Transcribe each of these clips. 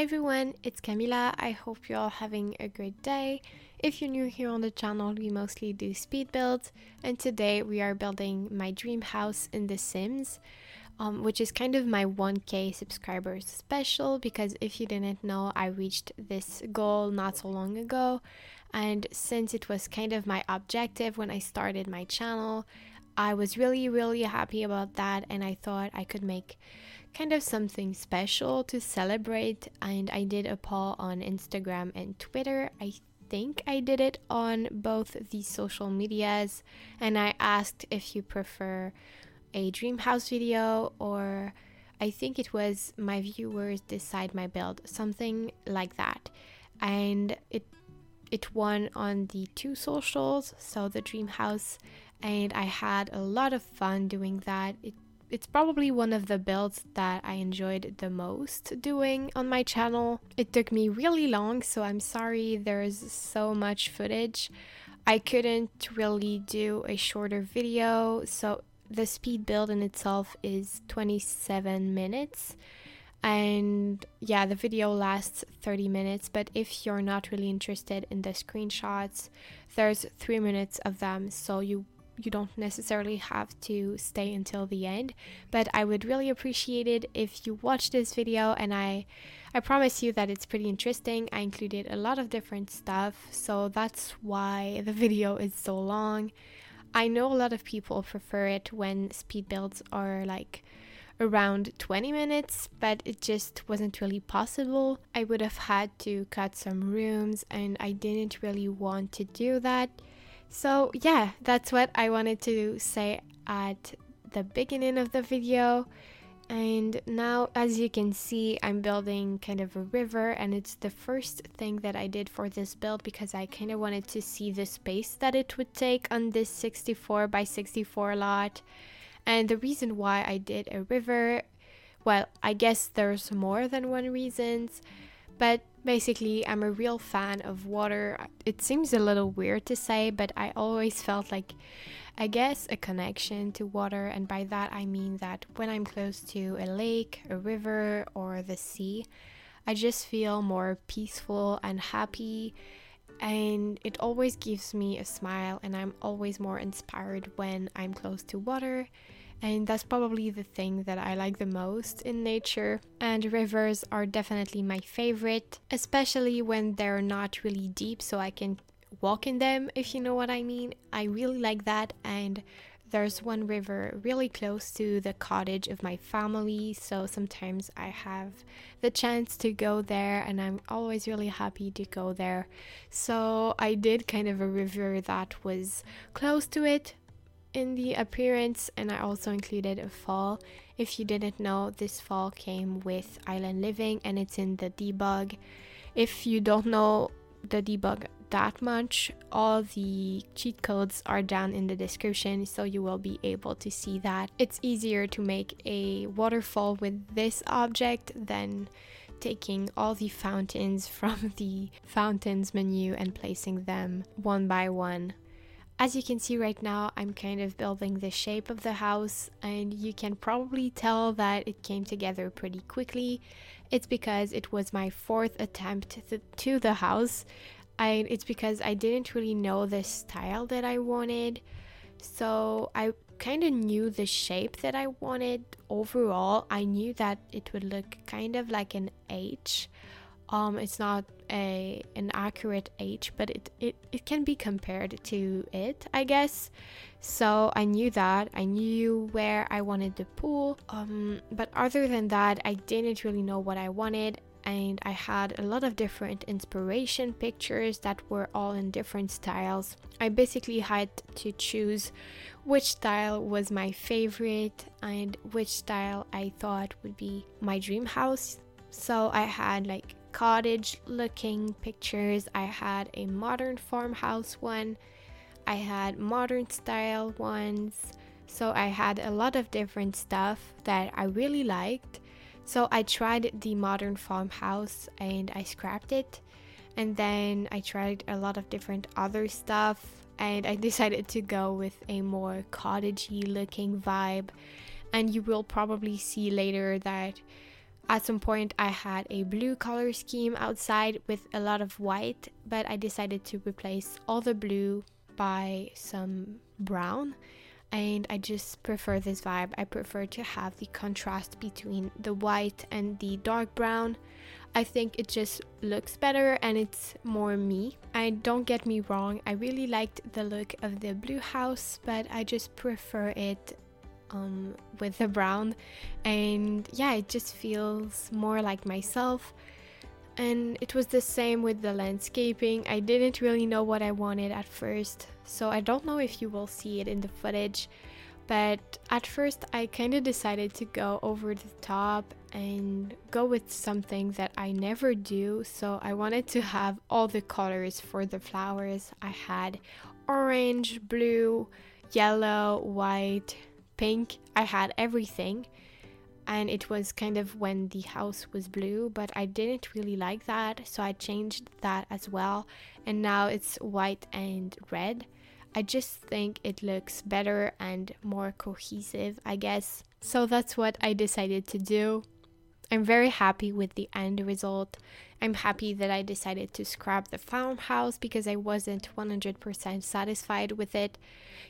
Hi everyone, it's Kamila. I hope you're all having a great day. If you're new here on the channel, we mostly do speed builds, and today we are building my dream house in The Sims, which is kind of my 1K subscribers special, because if you didn't know, I reached this goal not so long ago, and since it was kind of my objective when I started my channel, I was really happy about that, and I thought I could make kind of something special to celebrate. And I did a poll on Instagram and Twitter. I think I did it on both the social medias, and I asked if you prefer a dream house video, or I think it was my viewers decide my build, something like that. And it won on the two socials, so the dream house, and I had a lot of fun doing that. It's probably one of the builds that I enjoyed the most doing on my channel. It took me really long, so I'm sorry there's so much footage. I couldn't really do a shorter video, so the speed build in itself is 27 minutes. And yeah, the video lasts 30 minutes, but if you're not really interested in the screenshots, there's 3 minutes of them, so you don't necessarily have to stay until the end. But I would really appreciate it if you watch this video, and I promise you that it's pretty interesting. I included a lot of different stuff, so that's why the video is so long. I know a lot of people prefer it when speed builds are like around 20 minutes, but it just wasn't really possible. I would have had to cut some rooms, and I didn't really want to do that. So yeah, that's what I wanted to say at the beginning of the video. And now, as you can see, I'm building kind of a river, and it's the first thing that I did for this build because I kind of wanted to see the space that it would take on this 64 by 64 lot. And the reason why I did a river, well, I guess there's more than one reasons, but basically I'm a real fan of water. It seems a little weird to say, but I always felt like, I guess, a connection to water, and by that I mean that when I'm close to a lake, a river, or the sea, I just feel more peaceful and happy, and it always gives me a smile, and I'm always more inspired when I'm close to water. And that's probably the thing that I like the most in nature. And rivers are definitely my favorite, especially when they're not really deep, so I can walk in them, if you know what I mean. I really like that. And there's one river really close to the cottage of my family, so sometimes I have the chance to go there, and I'm always really happy to go there. So I did kind of a river that was close to it in the appearance, and I also included a fall. If you didn't know, this fall came with Island Living, and it's in the debug. If you don't know the debug that much, all the cheat codes are down in the description, so you will be able to see that. It's easier to make a waterfall with this object than taking all the fountains from the fountains menu and placing them one by one. As you can see right now, I'm kind of building the shape of the house, and you can probably tell that it came together pretty quickly. It's because it was my fourth attempt to the house, and it's because I didn't really know the style that I wanted. So I kind of knew the shape that I wanted overall. I knew that it would look kind of like an H. It's not an accurate H, but it can be compared to it, I guess. So I knew that. I knew where I wanted the pool. But other than that, I didn't really know what I wanted. And I had a lot of different inspiration pictures that were all in different styles. I basically had to choose which style was my favorite and which style I thought would be my dream house. So I had like cottage looking pictures, I had a modern farmhouse one, I had modern style ones, so I had a lot of different stuff that I really liked. So I tried the modern farmhouse and I scrapped it, and then I tried a lot of different other stuff, and I decided to go with a more cottagey looking vibe. And you will probably see later that At some point I had a blue color scheme outside with a lot of white, but I decided to replace all the blue by some brown, and I just prefer this vibe. I prefer to have the contrast between the white and the dark brown. I think it just looks better and it's more me. And don't get me wrong, I really liked the look of the blue house, but I just prefer it with the brown, and yeah, it just feels more like myself. And it was the same with the landscaping. I didn't really know what I wanted at first, so I don't know if you will see it in the footage, but at first I kind of decided to go over the top and go with something that I never do. So I wanted to have all the colors for the flowers. I had orange, blue, yellow, white, pink. I had everything, and it was kind of when the house was blue, but I didn't really like that, so I changed that as well, and now it's white and red. I just think it looks better and more cohesive, I guess. So that's what I decided to do. I'm very happy with the end result. I'm happy that I decided to scrap the farmhouse because I wasn't 100% satisfied with it.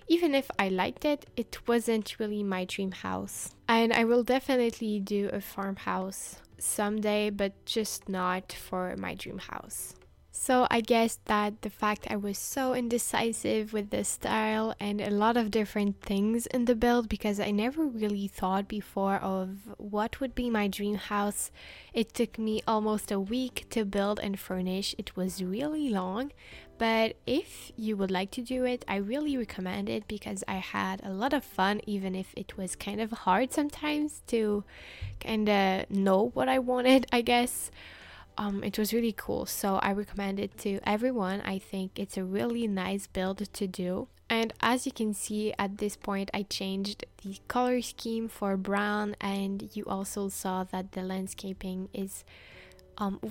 Even if I liked it, it wasn't really my dream house. And I will definitely do a farmhouse someday, but just not for my dream house. So I guess that the fact I was so indecisive with the style and a lot of different things in the build, because I never really thought before of what would be my dream house. It took me almost a week to build and furnish. It was really long, but if you would like to do it, I really recommend it because I had a lot of fun, even if it was kind of hard sometimes to kind of know what I wanted, I guess. It was really cool, so I recommend it to everyone. I think it's a really nice build to do. And as you can see, at this point I changed the color scheme for brown, and you also saw that the landscaping is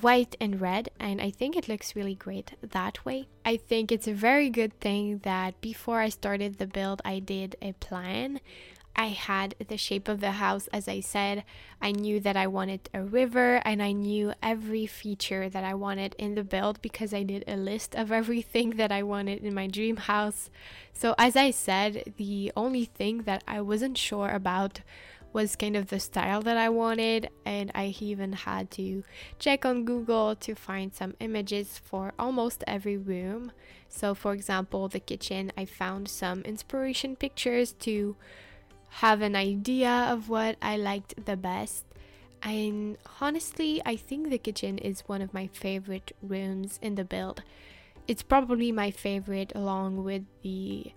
white and red, and I think it looks really great that way. I think it's a very good thing that before I started the build I did a plan. I had the shape of the house, as I said. I knew that I wanted a river, and I knew every feature that I wanted in the build because I did a list of everything that I wanted in my dream house. So as I said, the only thing that I wasn't sure about was kind of the style that I wanted, and I even had to check on Google to find some images for almost every room. So for example, the kitchen, I found some inspiration pictures to have an idea of what I liked the best. And honestly, I think the kitchen is one of my favorite rooms in the build. It's probably my favorite along with the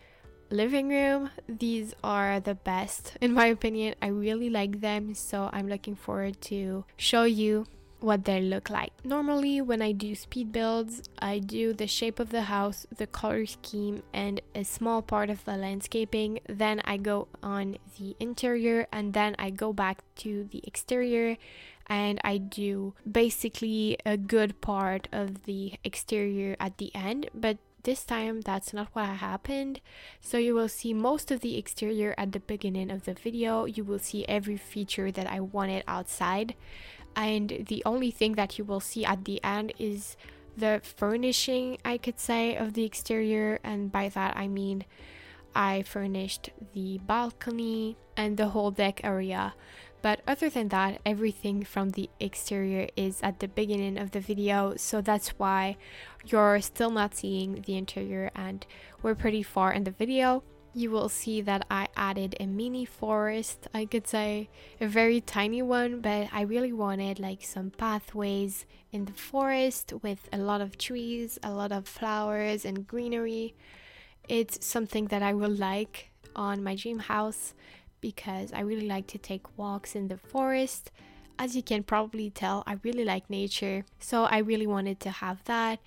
living room. These are the best in my opinion. I really like them, so I'm looking forward to show you what they look like. Normally when I do speed builds, I do the shape of the house, the color scheme, and a small part of the landscaping. Then I go on the interior, and then I go back to the exterior and I do basically a good part of the exterior at the end. But this time that's not what happened. So you will see most of the exterior at the beginning of the video. You will see every feature that I wanted outside, and the only thing that you will see at the end is the furnishing, I could say, of the exterior. And by that I mean I furnished the balcony and the whole deck area. But other than that, everything from the exterior is at the beginning of the video, so that's why you're still not seeing the interior and we're pretty far in the video. You will see that I added a mini forest, I could say, a very tiny one, but I really wanted like some pathways in the forest with a lot of trees, a lot of flowers and greenery. It's something that I will like on my dream house because I really like to take walks in the forest. As you can probably tell, I really like nature, so I really wanted to have that.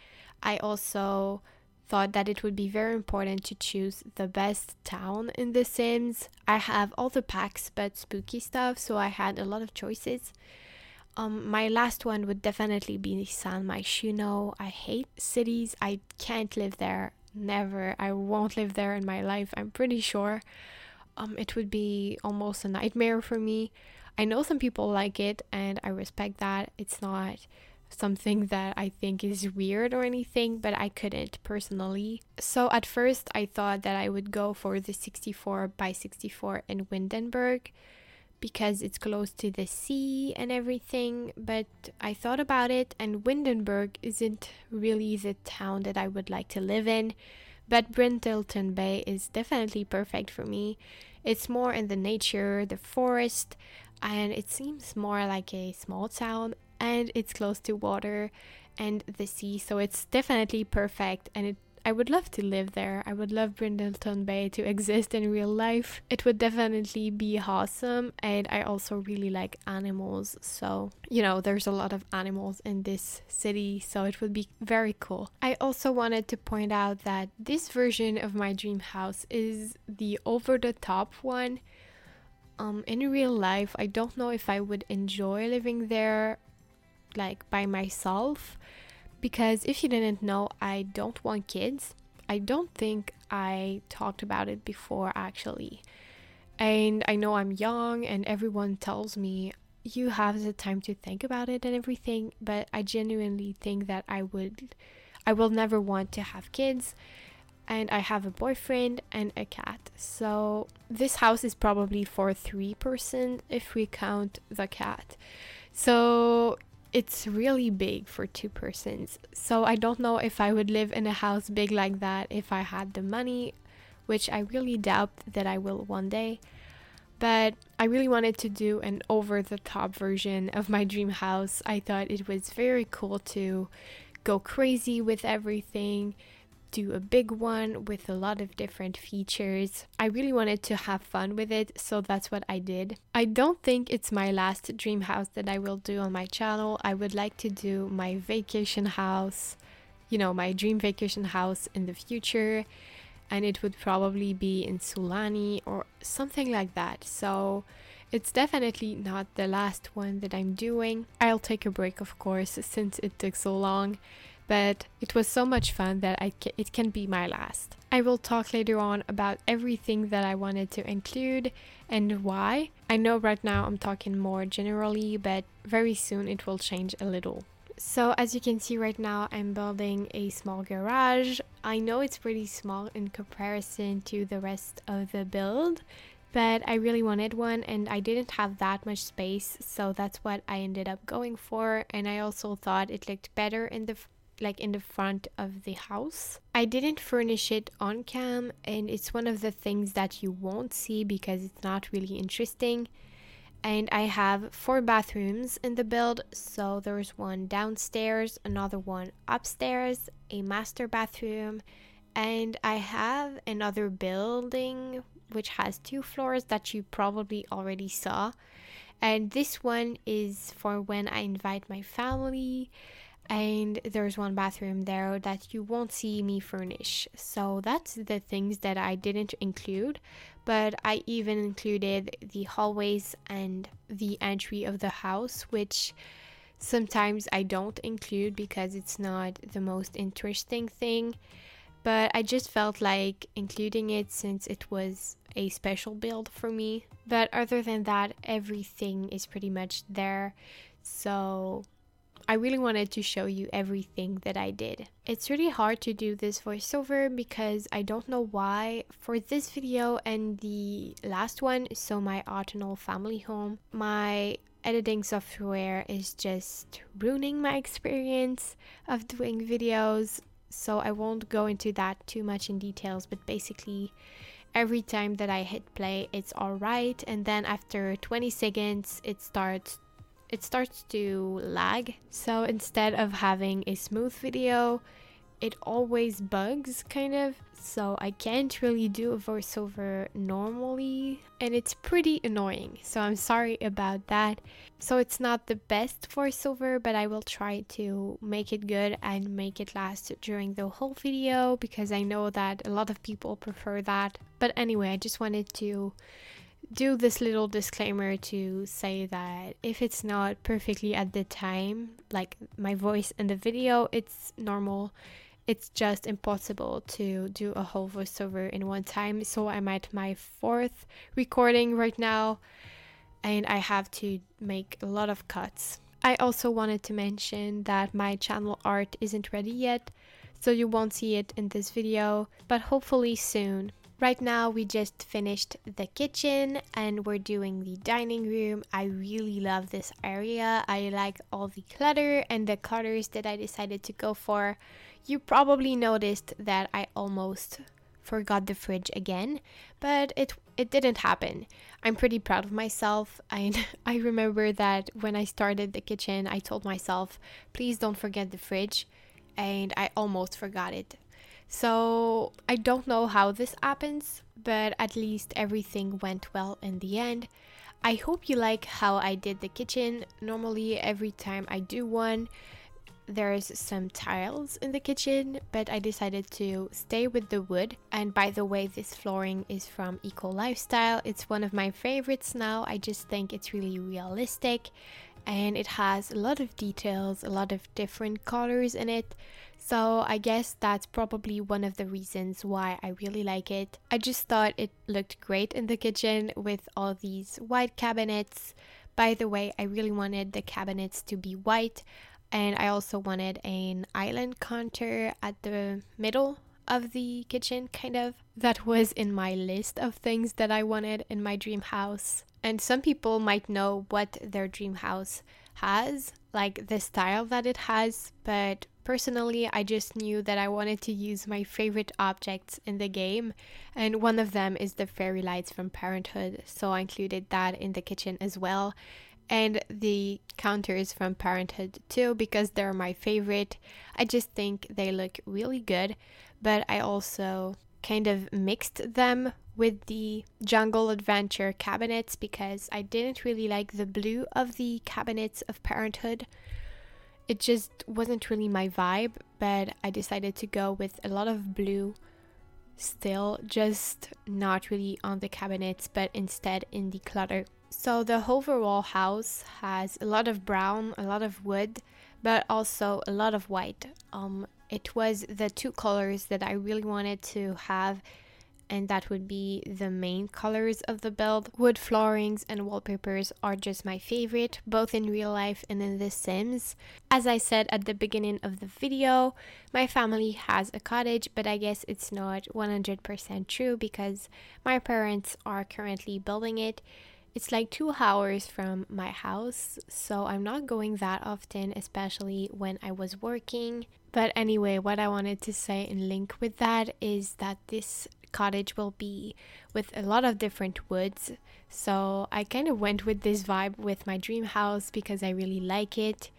I also thought that it would be very important to choose the best town in The Sims. I have all the packs but spooky stuff, so I had a lot of choices. My last one would definitely be San Myshuno. I hate cities. I can't live there. Never. I won't live there in my life, I'm pretty sure. It would be almost a nightmare for me. I know some people like it and I respect that. It's not something that I think is weird or anything, but I couldn't personally. So at first I thought that I would go for the 64 by 64 in Windenburg because it's close to the sea and everything, but I thought about it and Windenburg isn't really the town that I would like to live in, but Brindleton Bay is definitely perfect for me. It's more in the nature, the forest, and it seems more like a small town, and it's close to water and the sea, so it's definitely perfect, and I would love to live there. I would love Brindleton Bay to exist in real life. It would definitely be awesome, and I also really like animals, so there's a lot of animals in this city, so it would be very cool. I also wanted to point out that this version of my dream house is the over-the-top one. In real life, I don't know if I would enjoy living there like by myself, because if you didn't know, I don't want kids. I don't think I talked about it before actually. And I know I'm young and everyone tells me you have the time to think about it and everything, but I genuinely think that I will never want to have kids. And I have a boyfriend and a cat. So this house is probably for 3% if we count the cat. So it's really big for 2 persons. So I don't know if I would live in a house big like that if I had the money, which I really doubt that I will one day. But I really wanted to do an over-the-top version of my dream house. I thought it was very cool to go crazy with everything, do a big one with a lot of different features. I really wanted to have fun with it, so that's what I did. I don't think it's my last dream house that I will do on my channel. I would like to do my vacation house, my dream vacation house in the future, and it would probably be in Sulani or something like that. So it's definitely not the last one that I'm doing. I'll take a break, of course, since it took so long. But it was so much fun that it can be my last. I will talk later on about everything that I wanted to include and why. I know right now I'm talking more generally, but very soon it will change a little. So as you can see right now, I'm building a small garage. I know it's pretty small in comparison to the rest of the build, but I really wanted one and I didn't have that much space, so that's what I ended up going for. And I also thought it looked better in the front of the house. I didn't furnish it on cam, and it's one of the things that you won't see because it's not really interesting. And I have 4 bathrooms in the build, so there's one downstairs, another one upstairs, a master bathroom, and I have another building which has 2 floors that you probably already saw. And this one is for when I invite my family, and there's one bathroom there that you won't see me furnish. So that's the things that I didn't include, but I even included the hallways and the entry of the house, which sometimes I don't include because it's not the most interesting thing, but I just felt like including it since it was a special build for me. But other than that, everything is pretty much there. So I really wanted to show you everything that I did. It's really hard to do this voiceover because I don't know why. For this video and the last one, so my autumnal family home, my editing software is just ruining my experience of doing videos. So I won't go into that too much in details, but basically every time that I hit play, it's alright, and then after 20 seconds, it starts to lag. So instead of having a smooth video, it always bugs kind of. So I can't really do a voiceover normally, and it's pretty annoying. So I'm sorry about that. So it's not the best voiceover, but I will try to make it good and make it last during the whole video because I know that a lot of people prefer that. But anyway, I just wanted to do this little disclaimer to say that if it's not perfectly at the time, like my voice in the video, it's normal. It's just impossible to do a whole voiceover in one time. So I'm at my 4th recording right now, and I have to make a lot of cuts. I also wanted to mention that my channel art isn't ready yet, so you won't see it in this video, but hopefully soon. Right now we just finished the kitchen and we're doing the dining room. I really love this area. I like all the clutter and the colors that I decided to go for. You probably noticed that I almost forgot the fridge again, but it didn't happen. I'm pretty proud of myself, and I remember that when I started the kitchen I told myself, please don't forget the fridge, and I almost forgot it. So I don't know how this happens, but at least everything went well in the end. I hope you like how I did the kitchen. Normally every time I do one, there's some tiles in the kitchen, but I decided to stay with the wood. And by the way, this flooring is from Eco Lifestyle. It's one of my favorites now. I just think it's really realistic and it has a lot of details, a lot of different colors in it. So I guess that's probably one of the reasons why I really like it. I just thought it looked great in the kitchen with all these white cabinets. By the way, I really wanted the cabinets to be white. And I also wanted an island counter at the middle of the kitchen, kind of. That was in my list of things that I wanted in my dream house. And some people might know what their dream house has, like the style that it has, but personally I just knew that I wanted to use my favorite objects in the game, and one of them is the fairy lights from Parenthood, so I included that in the kitchen as well. And the counters from Parenthood too, because they're my favorite. I just think they look really good, but I also kind of mixed them with the Jungle Adventure cabinets because I didn't really like the blue of the cabinets of Parenthood. It just wasn't really my vibe, but I decided to go with a lot of blue still, just not really on the cabinets, but instead in the clutter. So the overall house has a lot of brown, a lot of wood, but also a lot of white. It was the two colors that I really wanted to have, and that would be the main colors of the build. Wood floorings and wallpapers are just my favorite, both in real life and in The Sims. As I said at the beginning of the video, my family has a cottage, but I guess it's not 100% true because my parents are currently building it. It's like 2 hours from my house, so I'm not going that often, especially when I was working. But anyway, what I wanted to say in link with that is that this cottage will be with a lot of different woods. So I kind of went with this vibe with my dream house because I really like it.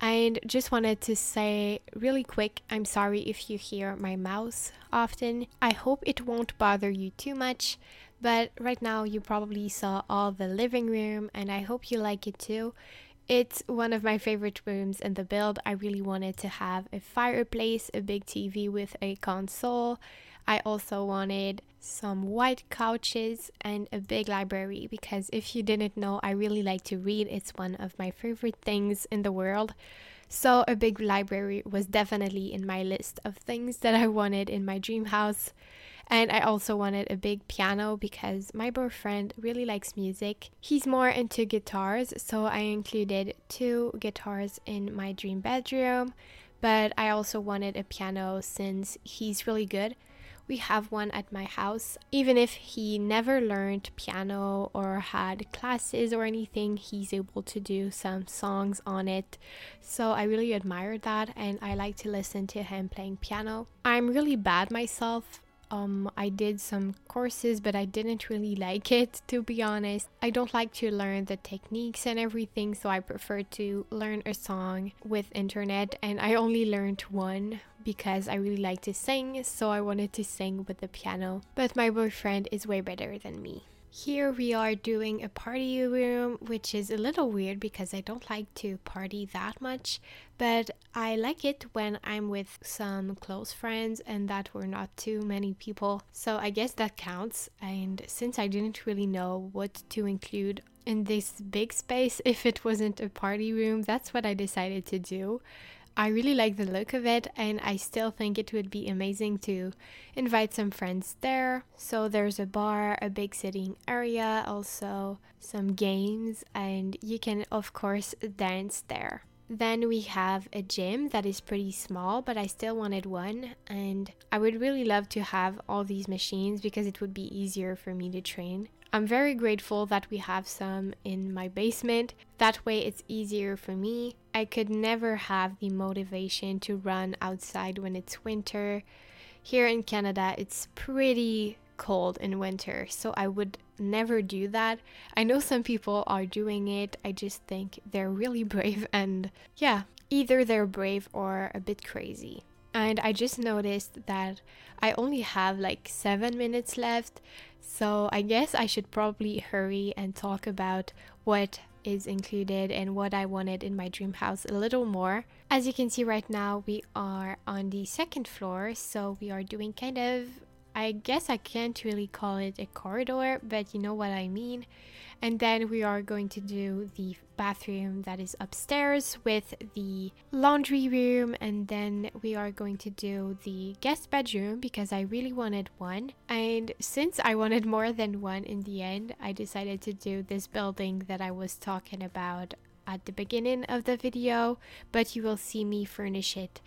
And just wanted to say really quick, I'm sorry if you hear my mouse often. I hope it won't bother you too much. But right now you probably saw all the living room and I hope you like it too. It's one of my favorite rooms in the build. I really wanted to have a fireplace, a big TV with a console. I also wanted some white couches and a big library because if you didn't know, I really like to read. It's one of my favorite things in the world. So a big library was definitely in my list of things that I wanted in my dream house. And I also wanted a big piano because my boyfriend really likes music. He's more into guitars, so I included 2 guitars in my dream bedroom. But I also wanted a piano since he's really good. We have one at my house. Even if he never learned piano or had classes or anything, he's able to do some songs on it. So I really admire that and I like to listen to him playing piano. I'm really bad myself. I did some courses, but I didn't really like it, to be honest. I don't like to learn the techniques and everything, so I prefer to learn a song with internet, and I only learned one because I really like to sing, so I wanted to sing with the piano. But my boyfriend is way better than me. Here we are doing a party room, which is a little weird because I don't like to party that much, but I like it when I'm with some close friends and that we're not too many people. So I guess that counts. And since I didn't really know what to include in this big space, if it wasn't a party room, that's what I decided to do. I really like the look of it, and I still think it would be amazing to invite some friends there. So there's a bar, a big sitting area, also some games, and you can of course dance there. Then we have a gym that is pretty small, but I still wanted one, and I would really love to have all these machines because it would be easier for me to train. I'm very grateful that we have some in my basement. That way it's easier for me. I could never have the motivation to run outside when it's winter. Here in Canada, it's pretty cold in winter, so I would never do that. I know some people are doing it. I just think they're really brave, and yeah, either they're brave or a bit crazy. And I just noticed that I only have like 7 minutes left, so I guess I should probably hurry and talk about what is included and what I wanted in my dream house a little more. As you can see right now, we are on the second floor, so we are doing kind of, I guess I can't really call it a corridor, but you know what I mean. And then we are going to do the bathroom that is upstairs with the laundry room, and then we are going to do the guest bedroom because I really wanted one. And since I wanted more than one in the end, I decided to do this building that I was talking about at the beginning of the video, but you will see me furnish it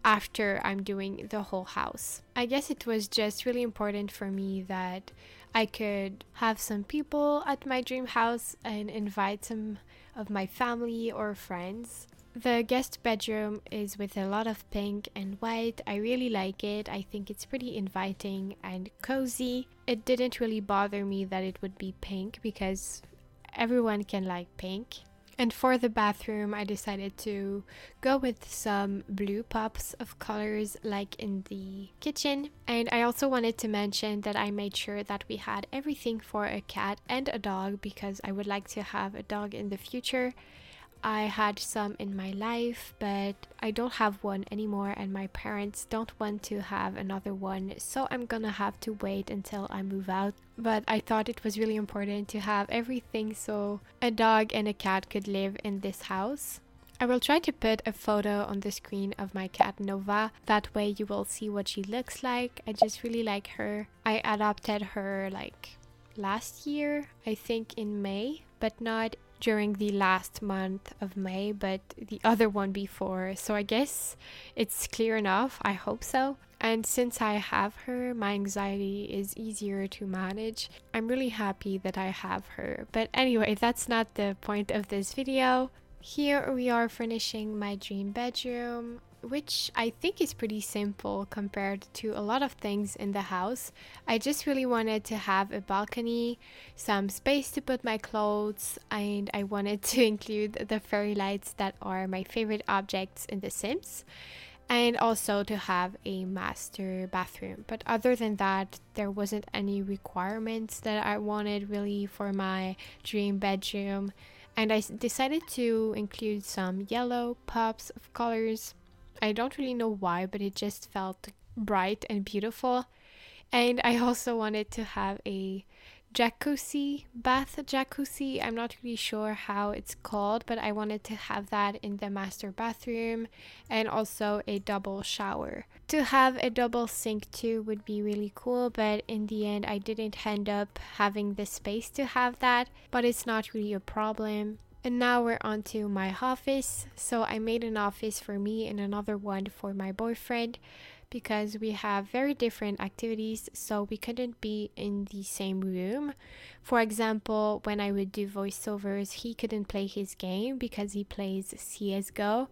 after I'm doing the whole house. I guess it was just really important for me that I could have some people at my dream house and invite some of my family or friends. The guest bedroom is with a lot of pink and white. I really like it. I think it's pretty inviting and cozy. It didn't really bother me that it would be pink because everyone can like pink. And for the bathroom, I decided to go with some blue pops of colors like in the kitchen. And I also wanted to mention that I made sure that we had everything for a cat and a dog because I would like to have a dog in the future. I had some in my life, but I don't have one anymore, and my parents don't want to have another one, so I'm gonna have to wait until I move out. But I thought it was really important to have everything so a dog and a cat could live in this house. I will try to put a photo on the screen of my cat Nova, that way you will see what she looks like. I just really like her. I adopted her like last year, I think in May, but not during the last month of May, but the other one before. So I guess it's clear enough. I hope so. And since I have her, my anxiety is easier to manage. I'm really happy that I have her. But anyway, that's not the point of this video. Here we are furnishing my dream bedroom, which I think is pretty simple compared to a lot of things in the house. I just really wanted to have a balcony, some space to put my clothes, and I wanted to include the fairy lights that are my favorite objects in The Sims, and also to have a master bathroom. But other than that, there wasn't any requirements that I wanted really for my dream bedroom. And I decided to include some yellow pops of colors. I don't really know why, but it just felt bright and beautiful. And I also wanted to have a jacuzzi, bath jacuzzi. I'm not really sure how it's called, but I wanted to have that in the master bathroom, and also a double shower. To have a double sink too would be really cool, but in the end I didn't end up having the space to have that, but it's not really a problem. And now we're on to my office. So I made an office for me and another one for my boyfriend because we have very different activities, so we couldn't be in the same room. For example, when I would do voiceovers, he couldn't play his game because he plays CSGO.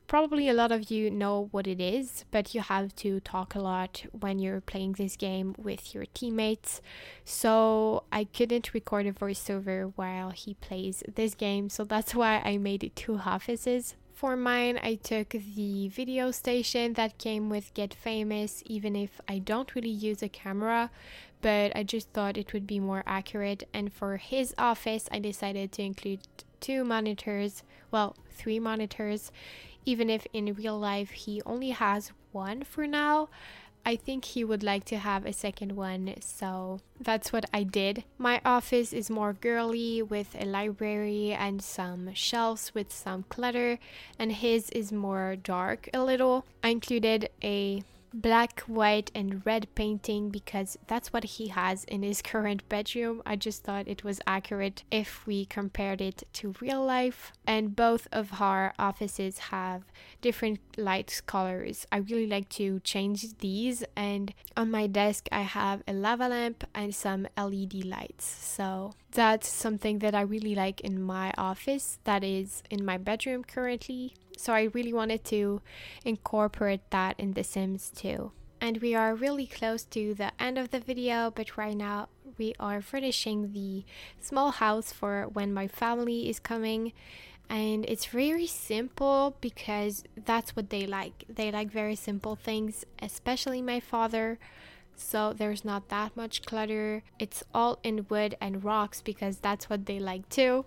Probably a lot of you know what it is, but you have to talk a lot when you're playing this game with your teammates. So I couldn't record a voiceover while he plays this game, so that's why I made it 2 offices. For mine, I took the video station that came with Get Famous, even if I don't really use a camera, but I just thought it would be more accurate. And for his office, I decided to include 2 monitors, well, 3 monitors, even if in real life he only has 1 for now. I think he would like to have a second one, so that's what I did. My office is more girly with a library and some shelves with some clutter, and his is more dark a little. I included a black, white, and red painting because that's what he has in his current bedroom. I just thought it was accurate if we compared it to real life. And both of our offices have different light colors. I really like to change these, and on my desk I have a lava lamp and some LED lights. So that's something that I really like in my office that is in my bedroom currently. So I really wanted to incorporate that in The Sims too. And we are really close to the end of the video, but right now we are finishing the small house for when my family is coming. And it's very simple because that's what they like. They like very simple things, especially my father. So there's not that much clutter. It's all in wood and rocks because that's what they like too.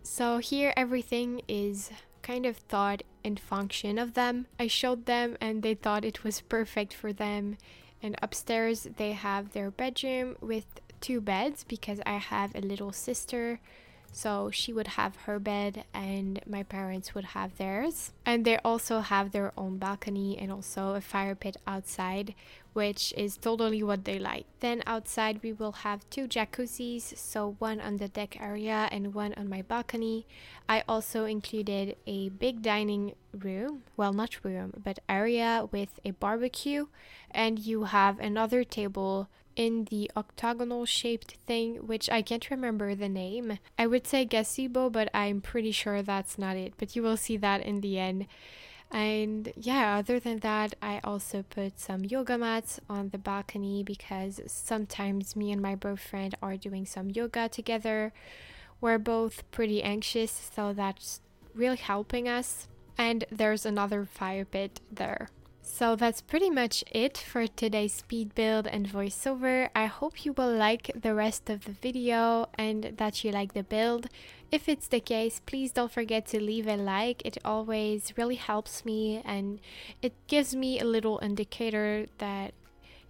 So here everything is kind of thought and function of them. I showed them and they thought it was perfect for them. And upstairs they have their bedroom with 2 beds because I have a little sister. So she would have her bed and my parents would have theirs. And they also have their own balcony and also a fire pit outside, which is totally what they like. Then outside we will have 2 jacuzzis, so one on the deck area and one on my balcony. I also included a big dining room, well not room, but area with a barbecue, and you have another table in the octagonal shaped thing, which I can't remember the name. I would say gazebo, but I'm pretty sure that's not it, but you will see that in the end. And yeah, other than that, I also put some yoga mats on the balcony because sometimes me and my boyfriend are doing some yoga together. We're both pretty anxious, so that's really helping us. And there's another fire pit there. So that's pretty much it for today's speed build and voiceover. I hope you will like the rest of the video and that you like the build. If it's the case, please don't forget to leave a like. It always really helps me and it gives me a little indicator that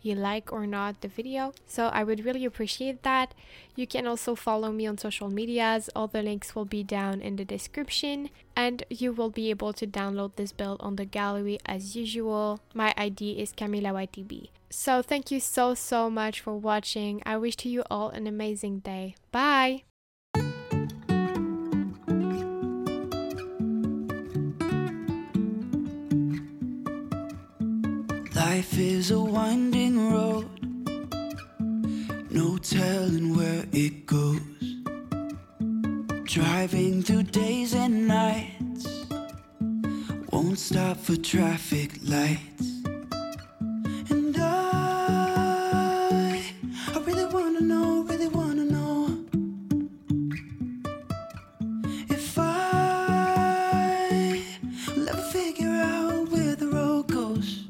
you like or not the video. So I would really appreciate that. You can also follow me on social medias. All the links will be down in the description. And you will be able to download this build on the gallery as usual. My ID is KamilaYtb. So thank you so much for watching. I wish to you all an amazing day. Bye! Life is a winding road, no telling where it goes. Driving through days and nights, won't stop for traffic lights. And I really wanna know if I will ever figure out where the road goes.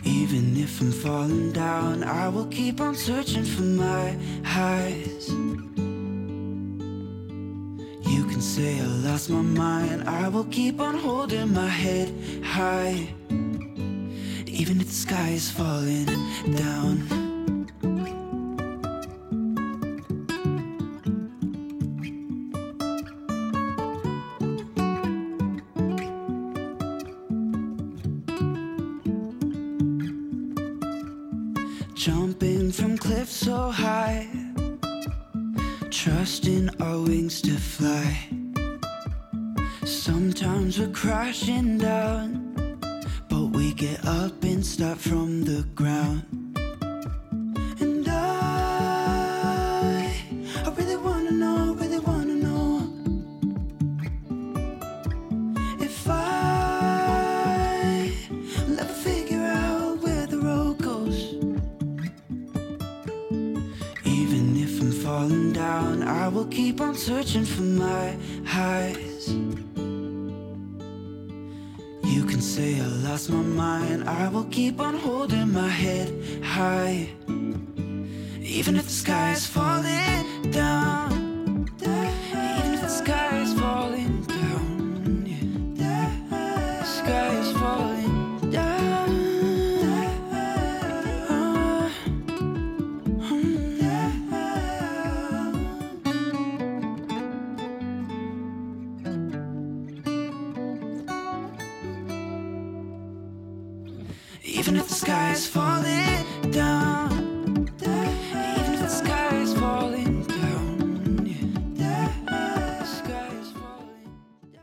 Even if I'm falling down, I will keep on searching for my highs. You can say I lost my mind, I will keep on holding my head high. Even if the sky is falling down. Jumping from cliffs so high, trusting our wings to fly. Sometimes we're crashing down, but we get up and start from the ground. And I really wanna know if I will ever figure out where the road goes. Even if I'm falling down, I will keep on searching for my highs. You can say I lost my mind, I will keep on holding my head high. Even if the sky is falling down, even if the sky is falling down, yeah. The sky is falling down. Even if the sky is falling down, even if the sky is falling down, yeah, the sky is falling down.